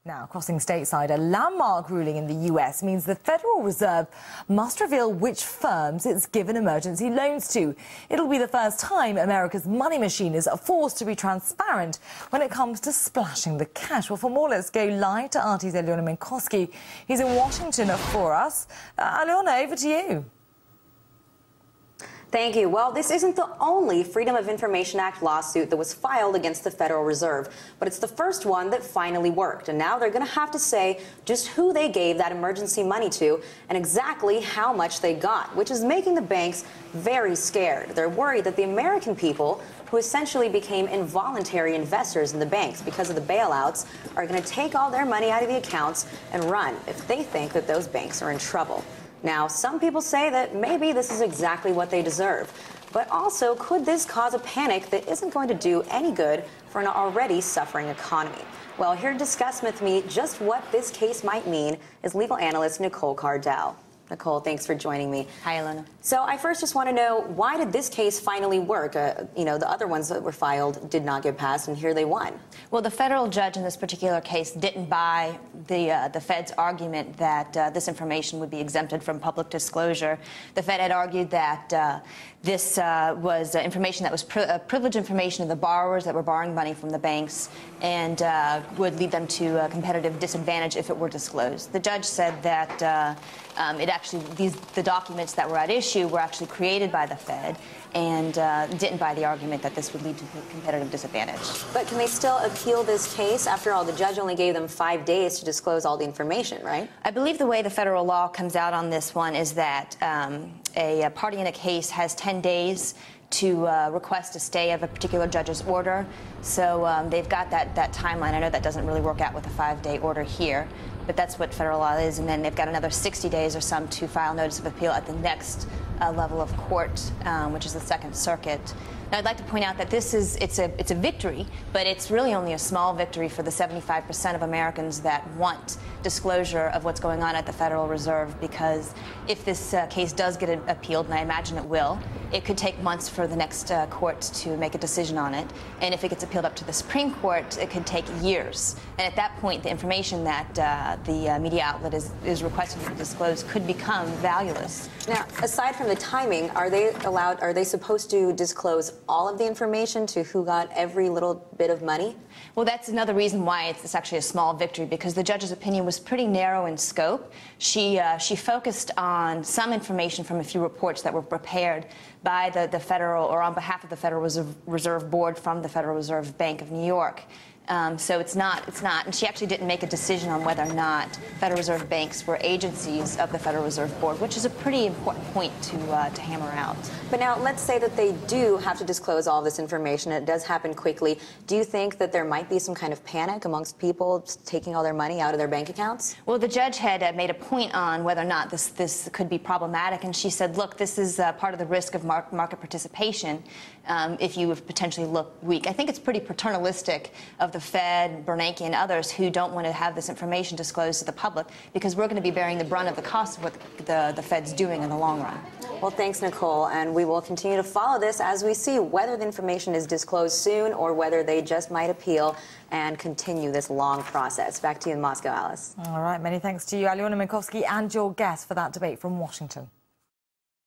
Now, crossing stateside, a landmark ruling in the US means the Federal Reserve must reveal which firms it's given emergency loans to. It'll be the first time America's money machine is forced to be transparent when it comes to splashing the cash. Well, for more, let's go live to RT's Alyona Minkowski. He's in Washington for us. Alyona, over to you. Thank you. Well, this isn't the only Freedom of Information Act lawsuit that was filed against the Federal Reserve, but it's the first one that finally worked. And now they're going to have to say just who they gave that emergency money to and exactly how much they got, which is making the banks very scared. They're worried that the American people, who essentially became involuntary investors in the banks because of the bailouts, are going to take all their money out of the accounts and run if they think that those banks are in trouble. Now, some people say that maybe this is exactly what they deserve. But also, could this cause a panic that isn't going to do any good for an already suffering economy? Well, here to discuss with me just what this case might mean is legal analyst Nicole Cardell. Nicole, thanks for joining me. Hi, Alyona. So I first just want to know, why did this case finally work? You know, the other ones that were filed did not get passed, and here they won. Well, the federal judge in this particular case didn't buy the Fed's argument that this information would be exempted from public disclosure. The Fed had argued that this was information that was privileged information of the borrowers that were borrowing money from the banks and would lead them to a competitive disadvantage if it were disclosed. The judge said that the documents that were at issue were actually created by the Fed and didn't buy the argument that this would lead to a competitive disadvantage. But can they still appeal this case? After all, the judge only gave them 5 days to disclose all the information, right? I believe the way the federal law comes out on this one is that a party in a case has 10 days to request a stay of a particular judge's order. So they've got that timeline. I know that doesn't really work out with a 5-day order here, but that's what federal law is. And then they've got another 60 days or some to file notice of appeal at the next level of court, which is the Second Circuit. Now, I'd like to point out that it's a victory, but it's really only a small victory for the 75% of Americans that want disclosure of what's going on at the Federal Reserve, because if this case does get appealed, and I imagine it will, it could take months for the next court to make a decision on it. And if it gets appealed up to the Supreme Court, it could take years. And at that point, the information that the media outlet is requesting to disclose could become valueless. Now, aside from the timing, are they supposed to disclose all of the information to who got every little bit of money? Well, that's another reason why it's actually a small victory, because the judge's opinion was pretty narrow in scope. She focused on some information from a few reports that were prepared by the Federal, or on behalf of the Federal Reserve Board from the Federal Reserve Bank of New York. So it's not, and she actually didn't make a decision on whether or not Federal Reserve banks were agencies of the Federal Reserve Board, which is a pretty important point to hammer out. But now, let's say that they do have to disclose all this information, and it does happen quickly. Do you think that there might be some kind of panic amongst people taking all their money out of their bank accounts? Well, the judge had made a point on whether or not this could be problematic, and she said, look, this is part of the risk of market participation if you potentially look weak. I think it's pretty paternalistic of the Fed, Bernanke, and others who don't want to have this information disclosed to the public, because we're going to be bearing the brunt of the cost of what the Fed's doing in the long run. Well, thanks, Nicole, and we will continue to follow this as we see whether the information is disclosed soon or whether they just might appeal and continue this long process. Back to you in Moscow, Alice. All right, many thanks to you, Alyona Minkowski, and your guest for that debate from Washington.